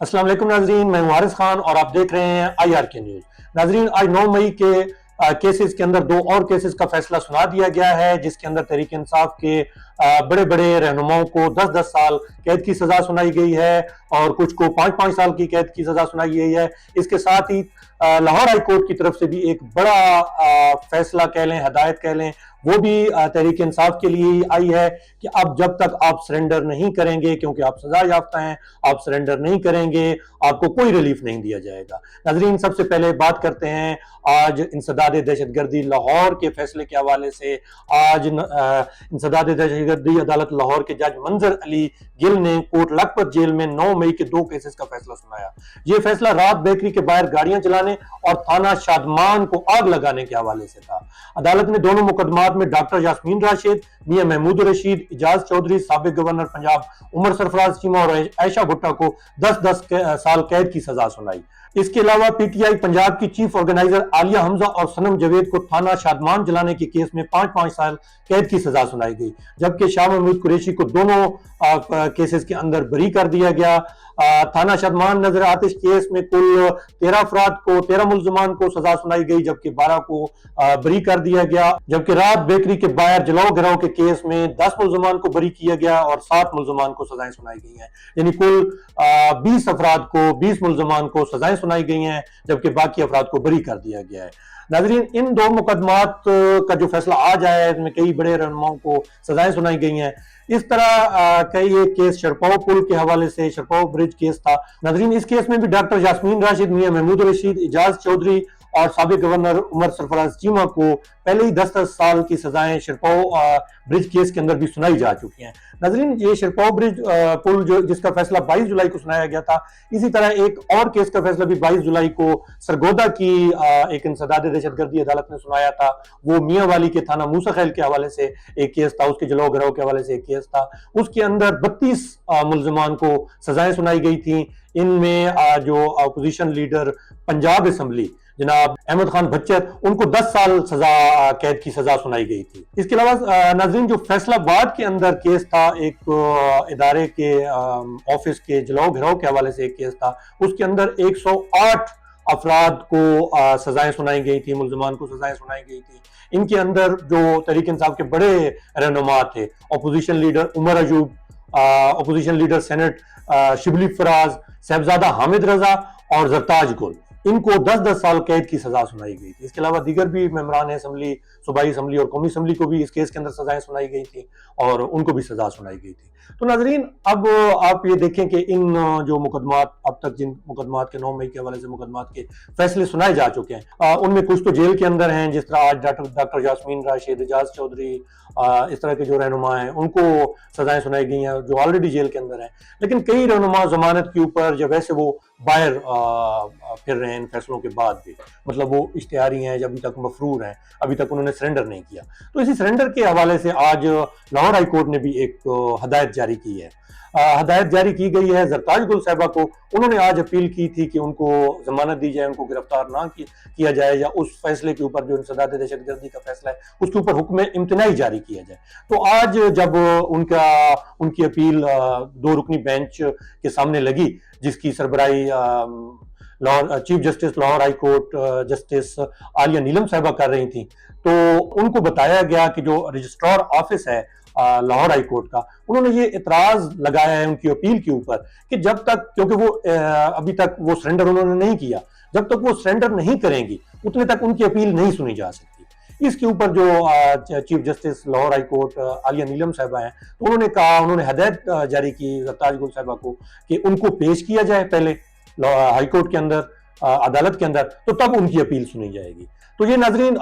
السلام علیکم ناظرین، میں ہوں حارث خان اور آپ دیکھ رہے ہیں آئی آر کے نیوز۔ ناظرین، آج 9 مئی کے کیسز کے اندر 2 اور کیسز کا فیصلہ سنا دیا گیا ہے، جس کے اندر تحریک انصاف کے بڑے بڑے رہنماؤں کو 10-10 سال قید کی سزا سنائی گئی ہے اور کچھ کو 5-5 سال کی قید کی سزا سنائی گئی ہے۔ اس کے ساتھ ہی لاہور ہائی کورٹ کی طرف سے بھی ایک بڑا فیصلہ کہہ لیں، ہدایت کہہ لیں، وہ بھی تحریک انصاف کے لیے آئی ہے کہ اب جب تک آپ سرنڈر نہیں کریں گے، کیونکہ آپ سزا یافتہ ہیں، آپ سرنڈر نہیں کریں گے، آپ کو کوئی ریلیف نہیں دیا جائے گا۔ ناظرین، سب سے پہلے بات کرتے ہیں آج انسداد دہشت گردی لاہور کے فیصلے کے حوالے سے۔ آج انسداد دہشت گردی عدالت لاہور کے جج منظر علی گل نے کوٹ لکھپت جیل میں 9 مئی کے 2 کیسز کا فیصلہ سنایا۔ یہ فیصلہ رات بیکری کے باہر گاڑیاں چلانے اور تھانہ شادمان کو آگ لگانے کے حوالے سے تھا۔ عدالت نے دونوں مقدمات میں ڈاکٹر یاسمین راشد، میاں محمود رشید، اعجاز چودھری، سابق گورنر پنجاب عمر سرفراز چیمہ اور عائشہ بھٹہ کو 10-10 سال قید کی سزا سنائی۔ اس کے علاوہ پی ٹی آئی پنجاب کی چیف آرگنائزر عالیہ حمزہ اور صنم جاوید کو تھانہ شادمان جلانے کے کیس میں 5-5 سال قید کی سزا سنائی گئی، جبکہ شاہ محمود قریشی کو دونوں کیسز کے اندر بری کر دیا گیا۔ تھانہ شادمان نظر آتش کیس میں کل 13 ملزمان کو سزا سنائی گئی، جبکہ 12 کو بری کر دیا گیا، جبکہ رات بیکری کے باہر جلاؤ گراؤ کے کیس میں 10 ملزمان کو بری کیا گیا اور 7 ملزمان کو سزائیں سنائی گئی ہیں، یعنی کل 20 افراد کو 20 ملزمان کو سزائیں سنائی گئی ہیں، جبکہ باقی افراد کو بری کر دیا گیا ہے۔ ناظرین، ان 2 مقدمات کا جو فیصلہ آج آیا ہے، اس میں کئی بڑے رہنماؤں کو سزائیں سنائی گئی ہیں۔ اس طرح کئی ایک کیس شرپاؤ پل کے حوالے سے، شرپاؤ برج کیس تھا۔ ناظرین، اس کیس میں بھی ڈاکٹر یاسمین راشد، میاں محمود رشید، اعجاز چودھری اور سابق گورنر عمر سرفراز چیمہ کو پہلے ہی 10 سال کی سزائیں شرپاؤ برج کیس کے اندر بھی سنائی جا چکی ہیں۔ ناظرین، یہ شرپاؤ برج پل جس کا فیصلہ 22 جولائی کو سنایا گیا تھا، اسی طرح ایک اور کیس کا فیصلہ بھی 22 جولائی کو سرگودا کی ایک انسداد دہشت گردی عدالت نے سنایا تھا۔ وہ میاں والی کے تھانہ موسی خیل کے حوالے سے ایک کیس تھا، اس کے جلاؤ گراؤ کے حوالے سے ایک کیس تھا۔ اس کے اندر 32 ملزمان کو سزائیں سنائی گئی تھیں۔ ان میں جو اپوزیشن لیڈر پنجاب اسمبلی جناب احمد خان بچر، ان کو 10 سال قید کی سزا سنائی گئی تھی۔ اس کے علاوہ ناظرین، جو فیصلہ باد کے اندر کیس تھا، ایک ادارے کے آفس کے جلاؤ گھراؤ کے حوالے سے ایک کیس تھا، اس کے اندر 108 افراد کو سزائیں سنائی گئی تھی، ملزمان کو سزائیں سنائی گئی تھی۔ ان کے اندر جو تحریک انصاف کے بڑے رہنما تھے، opposition leader Umar Ayub, opposition leader senate Shibli Faraz, Sahibzada Hamid Raza اور زرتاج گل، ان کو 10-10 سال قید کی سزا سنائی گئی تھی۔ اس کے علاوہ دیگر بھی ممبران اسمبلی، صوبائی اسمبلی اور قومی اسمبلی کو بھی اس کیس کے اندر سزائیں سنائی گئی تھی اور ان کو بھی سزا سنائی گئی تھی۔ تو ناظرین، اب آپ یہ دیکھیں کہ ان جو مقدمات، اب تک جن مقدمات کے 9 مئی کے حوالے سے مقدمات کے فیصلے سنائے جا چکے ہیں، ان میں کچھ تو جیل کے اندر ہیں، جس طرح آج ڈاکٹر یاسمین راشد، اعجاز چودھری، اس طرح کے جو رہنما ہیں، ان کو سزائیں سنائی گئی ہیں جو آلریڈی جیل کے اندر ہیں۔ لیکن کئی رہنما ضمانت کے اوپر یا ویسے وہ باہر پھر رہے ہیں ان فیصلوں کے بعد بھی، مطلب وہ اشتہاری ہیں، ابھی تک مفرور ہیں، ابھی تک انہوں نے سرنڈر نہیں کیا۔ تو اسی سرنڈر کے حوالے سے آج لاہور ہائی کورٹ نے بھی ایک ہدایت جاری کی ہے۔ ہدایت جاری کی گئی ہے زرتاج گل صاحبہ کو۔ انہوں نے آج اپیل کی تھی کہ ان کو ضمانت دی جائے، ان کو گرفتار نہ کیا جائے، یا اس فیصلے کے اوپر جو انسداد دہشت گردی کا فیصلہ ہے اس کے اوپر حکم امتناعی جاری کیا جائے۔ تو آج جب ان کی اپیل 2 رکنی بینچ کے سامنے لگی، جس کی سربراہی chief justice Lahore high court justice Aalia Neelum صاحبہ کر رہی تھیں، تو ان کو بتایا گیا کہ جو رجسٹرار آفس ہے لاہور ہائی کورٹ کا، انہوں نے یہ اعتراض لگایا ہے ان کی اپیل کے اوپر کہ جب تک، کیونکہ وہ ابھی تک وہ سرنڈر انہوں نے نہیں کیا، جب تک وہ سرنڈر نہیں کریں گی اتنے تک ان کی اپیل نہیں سنی جا سکتی۔ اس کے اوپر جو chief justice Lahore high court Aalia Neelum صاحبہ ہیں، تو انہوں نے کہا، انہوں نے ہدایت جاری کی زرتاج گل صاحبہ کو کہ ان کو پیش کیا جائے پہلے ہائی کورٹ کے اندر، عدالت کے اندر، تو تب ان کی اپیل سنی جائے گی۔ تو یہ ناظرین،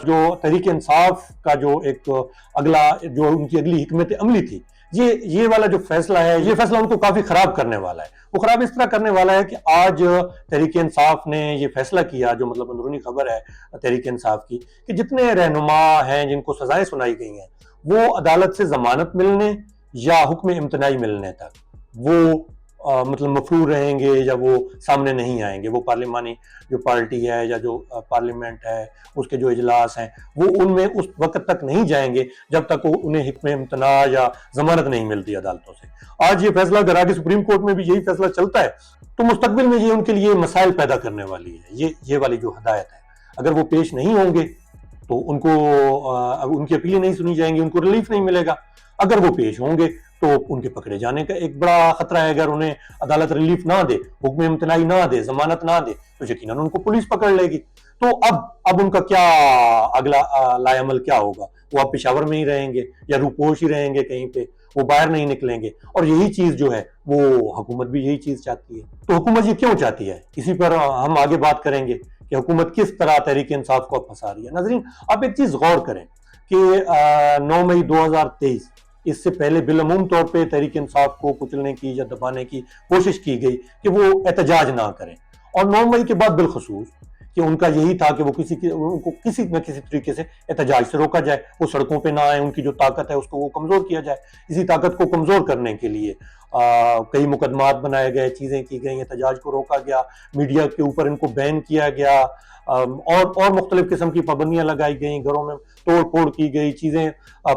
جو تحریک انصاف کا جو ایک اگلا، جو ان کی اگلی حکمت عملی تھی، یہ والا جو فیصلہ ہے، یہ فیصلہ ان کو کافی خراب کرنے والا ہے۔ وہ خراب اس طرح کرنے والا ہے کہ آج تحریک انصاف نے یہ فیصلہ کیا، جو مطلب اندرونی خبر ہے تحریک انصاف کی، کہ جتنے رہنما ہیں جن کو سزائیں سنائی گئی ہیں، وہ عدالت سے ضمانت ملنے یا حکم امتناعی ملنے تک وہ مطلب مفرور رہیں گے یا وہ سامنے نہیں آئیں گے. وہ پارلیمانی جو پارٹی ہے یا جو پارلیمنٹ ہے اس کے جو اجلاس ہیں وہ ان میں اس وقت تک نہیں جائیں گے جب تک انہیں حکم امتناع یا ضمانت نہیں ملتی عدالتوں سے. آج یہ فیصلہ اگر آگے سپریم کورٹ میں بھی یہی فیصلہ چلتا ہے تو مستقبل میں یہ ان کے لیے مسائل پیدا کرنے والی ہے. یہ والی جو ہدایت ہے اگر وہ پیش نہیں ہوں گے تو ان کو ان کی اپیلیں نہیں سنی جائیں گی, ان کو ریلیف نہیں ملے گا. اگر وہ پیش ہوں گے تو ان کے پکڑے جانے کا ایک بڑا خطرہ ہے. اگر انہیں عدالت ریلیف نہ دے, حکم امتناعی نہ دے, ضمانت نہ دے تو یقیناً ان کو پولیس پکڑ لے گی. تو اب ان کا کیا اگلا لائے عمل کیا ہوگا؟ وہ اب پشاور میں ہی رہیں گے یا روپوش ہی رہیں گے کہیں پہ, وہ باہر نہیں نکلیں گے. اور یہی چیز جو ہے وہ حکومت بھی یہی چیز چاہتی ہے. تو حکومت یہ کیوں چاہتی ہے, اسی پر ہم آگے بات کریں گے کہ حکومت کس طرح تحریک انصاف کو پھنسا رہی ہے. ناظرین آپ ایک چیز غور کریں کہ 9 مئی 2023 اس سے پہلے بالعموم طور پہ تحریک انصاف کو کچلنے کی یا دبانے کی کوشش کی گئی کہ وہ احتجاج نہ کریں, اور 9 مئی کے بعد بالخصوص کہ ان کا یہی تھا کہ وہ ان کو کسی نہ کسی طریقے سے احتجاج سے روکا جائے, وہ سڑکوں پہ نہ آئیں, ان کی جو طاقت ہے اس کو وہ کمزور کیا جائے. اسی طاقت کو کمزور کرنے کے لیے کئی مقدمات بنائے گئے, چیزیں کی گئیں, احتجاج کو روکا گیا, میڈیا کے اوپر ان کو بین کیا گیا, اور مختلف قسم کی پابندیاں لگائی گئیں, گھروں میں توڑ پھوڑ کی گئی, چیزیں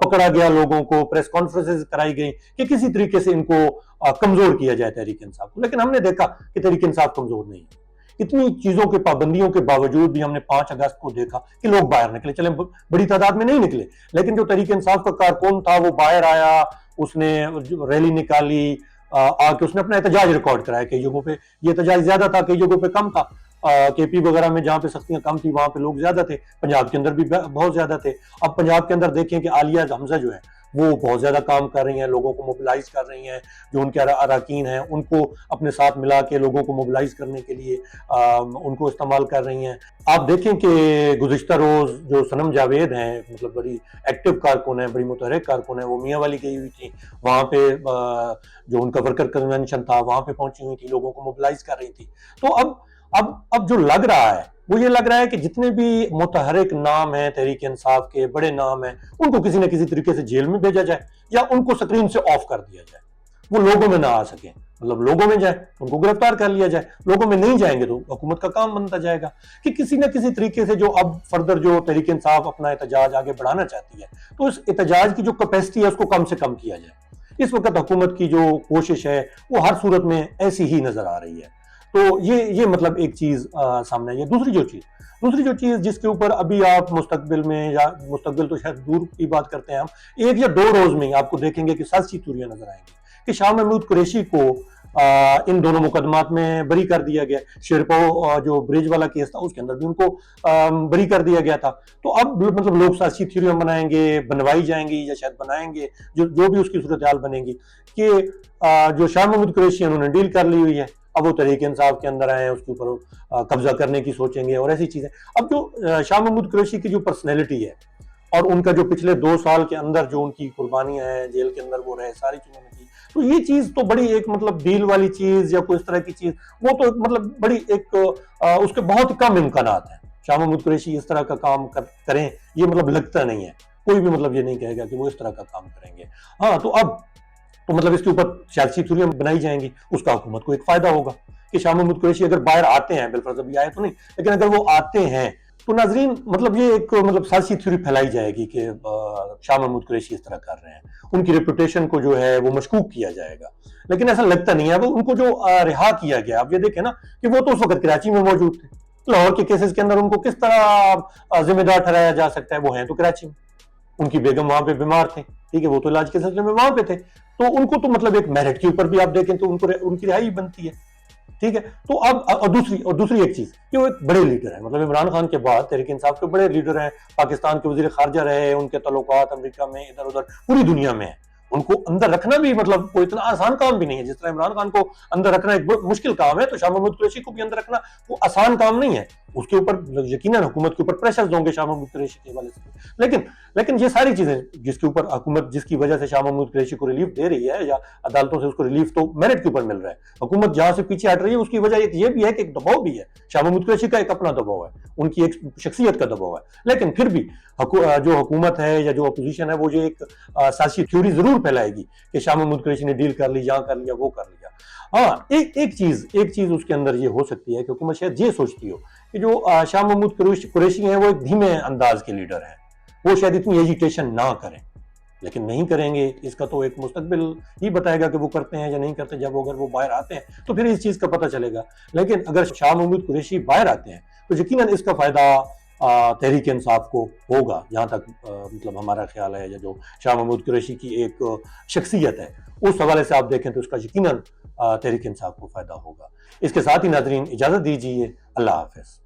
پکڑا گیا لوگوں کو, پریس کانفرنسز کرائی گئی کہ کسی طریقے سے ان کو کمزور کیا جائے تحریک انصاف کو. لیکن ہم نے دیکھا کہ تحریک انصاف کمزور نہیں ہے. اتنی چیزوں کے پابندیوں کے باوجود بھی ہم نے 5 اگست کو دیکھا کہ لوگ باہر نکلے, چلیں بڑی تعداد میں نہیں نکلے لیکن جو تحریک انصاف کا کارکن تھا وہ باہر آیا, اس نے ریلی نکالی, آ کے اس نے اپنا احتجاج ریکارڈ کرایا. کئی جگہوں پہ یہ احتجاج زیادہ تھا, کئی جگہوں پہ کم تھا. کے پی وغیرہ میں جہاں پہ سختیاں کم تھی وہاں پہ لوگ زیادہ تھے, پنجاب کے اندر بھی بہت زیادہ تھے. اب پنجاب کے اندر دیکھیں کہ عالیہ حمزہ جو ہے وہ بہت زیادہ کام کر رہی ہیں, لوگوں کو موبلائز کر رہی ہیں, جو ان کے اراکین ہیں ان کو اپنے ساتھ ملا کے لوگوں کو موبلائز کرنے کے لیے ان کو استعمال کر رہی ہیں. آپ دیکھیں کہ گزشتہ روز جو صنم جاوید ہیں, مطلب بڑی ایکٹیو کارکن ہیں, بڑی متحرک کارکن ہیں, وہ میاں والی گئی ہوئی تھی, وہاں پہ جو ان کا ورکر کنونشن تھا وہاں پہ پہنچی ہوئی تھی, لوگوں کو موبلائز کر رہی تھی. تو اب جو لگ رہا ہے وہ یہ لگ رہا ہے کہ جتنے بھی متحرک نام ہیں تحریک انصاف کے, بڑے نام ہیں, ان کو کسی نہ کسی طریقے سے جیل میں بھیجا جائے یا ان کو سکرین سے آف کر دیا جائے, وہ لوگوں میں نہ آ سکیں. مطلب لوگوں میں جائیں ان کو گرفتار کر لیا جائے, لوگوں میں نہیں جائیں گے تو حکومت کا کام بنتا جائے گا کہ کسی نہ کسی طریقے سے جو اب فردر جو تحریک انصاف اپنا احتجاج آگے بڑھانا چاہتی ہے تو اس احتجاج کی جو کیپیسٹی ہے اس کو کم سے کم کیا جائے. اس وقت حکومت کی جو کوشش ہے وہ ہر صورت میں ایسی ہی نظر آ رہی ہے. تو یہ مطلب ایک چیز سامنے ہے. دوسری جو چیز جس کے اوپر ابھی آپ مستقبل میں, یا مستقبل تو شاید دور کی بات کرتے ہیں ہم, 1 یا 2 روز میں ہی آپ کو دیکھیں گے کہ سازشی تھیوریاں نظر آئیں گی کہ شاہ محمود قریشی کو ان دونوں مقدمات میں بری کر دیا گیا. شیرپو جو بریج والا کیس تھا اس کے اندر بھی ان کو بری کر دیا گیا تھا. تو اب مطلب لوگ سازشی تھیوریاں بنائیں گے, بنوائی جائیں گی یا شاید بنائیں گے, جو بھی اس کی صورتحال بنے گی کہ جو شاہ محمود قریشی انہوں نے ڈیل کر لی ہوئی ہے, اب وہ تحریک انصاف کے اندر آئے ہیں, اس کے اوپر قبضہ کرنے کی سوچیں گے اور ایسی چیزیں. اب جو شاہ محمود قریشی کی جو پرسنالٹی ہے اور ان کا جو پچھلے 2 سال کے اندر جو ان کی قربانیاں ہیں, جیل کے اندر وہ رہے, ساری چیزوں نے کی, تو یہ چیز تو بڑی ایک مطلب ڈیل والی چیز یا کوئی اس طرح کی چیز, وہ تو مطلب بڑی ایک اس کے بہت کم امکانات ہیں. شاہ محمود قریشی اس طرح کا کام کریں یہ مطلب لگتا نہیں ہے, کوئی بھی مطلب یہ نہیں کہے گا کہ وہ اس طرح کا کام کریں گے. ہاں تو مطلب اس کے اوپر سیاسی تھیوریاں بنائی جائیں گی, اس کا حکومت کو ایک فائدہ ہوگا کہ شاہ محمود قریشی اگر باہر آتے ہیں, بالفرض ابھی آئے تو نہیں, لیکن اگر وہ آتے ہیں تو ناظرین مطلب یہ ایک مطلب سیاسی تھیوری پھیلائی جائے گی کہ شاہ محمود قریشی اس طرح کر رہے ہیں, ان کی ریپوٹیشن کو جو ہے وہ مشکوک کیا جائے گا. لیکن ایسا لگتا نہیں ہے. وہ ان کو جو رہا کیا گیا, آپ یہ دیکھیں نا کہ وہ تو اس وقت کراچی میں موجود تھے, لاہور کے کیسز کے اندر ان کو کس طرح ذمہ دار ٹھہرایا جا سکتا ہے؟ وہ ہیں تو کراچی میں, ان کی بیگم وہاں پہ بیمار تھے, ٹھیک ہے, وہ تو علاج کے سلسلے میں وہاں پہ تھے, تو ان کو تو مطلب ایک میرٹ کے اوپر بھی آپ دیکھیں تو ان کی رہائی بنتی ہے, ٹھیک ہے. تو اب دوسری ایک چیز کہ وہ ایک بڑے لیڈر ہیں, مطلب عمران خان کے بعد تحریک انصاف کے بڑے لیڈر ہیں, پاکستان کے وزیر خارجہ رہے, ان کے تعلقات امریکہ میں ادھر ادھر پوری دنیا میں ہیں. ان کو اندر رکھنا بھی مطلب کوئی اتنا آسان کام بھی نہیں ہے. جس طرح عمران خان کو اندر رکھنا ایک مشکل کام ہے, تو شاہ محمود قریشی کو بھی اندر رکھنا وہ آسان کام نہیں ہے. اس کے اوپر یقیناً حکومت کے اوپر پریشرز ہوں گے شاہ محمود قریشی کے حوالے سے, لیکن یہ ساری چیزیں جس کے اوپر حکومت, جس کی وجہ سے شاہ محمود قریشی کو ریلیف دے رہی ہے یا عدالتوں سے اس کو ریلیف تو میرٹ کے اوپر مل رہا ہے, حکومت جہاں سے پیچھے ہٹ رہی ہے اس کی وجہ یہ بھی ہے کہ ایک دباؤ بھی ہے. شاہ محمود قریشی کا ایک اپنا دباؤ ہے, ان کی ایک شخصیت کا دباؤ ہے, لیکن پھر بھی جو حکومت ہے یا جو اپوزیشن ہے وہ یہ ایک سیاسی تھیوری ضرور پھیلائے گی کہ شاہ محمود قریشی نے ڈیل کر لی, یہاں کر لیا, وہ کر لیا. ہاں ایک چیز اس کے اندر یہ ہو سکتی ہے کہ حکومت شاید یہ سوچتی ہو کہ جو شاہ محمود قریشی ہیں وہ ایک دھیمے انداز کے لیڈر ہیں، وہ شاید اتنی ایجیٹیشن نہ کریں، لیکن نہیں کریں گے اس کا تو ایک مستقبل ہی بتائے گا کہ وہ کرتے ہیں یا نہیں کرتے. جب اگر وہ باہر آتے ہیں تو پھر اس چیز کا پتہ چلے گا. لیکن اگر شاہ محمود قریشی باہر آتے ہیں تو یقیناً اس کا فائدہ تحریک انصاف کو ہوگا، جہاں تک مطلب ہمارا خیال ہے، یا جو شاہ محمود قریشی کی ایک شخصیت ہے اس حوالے سے آپ دیکھیں تو اس کا یقیناً تحریک انصاف کو فائدہ ہوگا. اس کے ساتھ ہی ناظرین اجازت دیجیے، اللہ حافظ.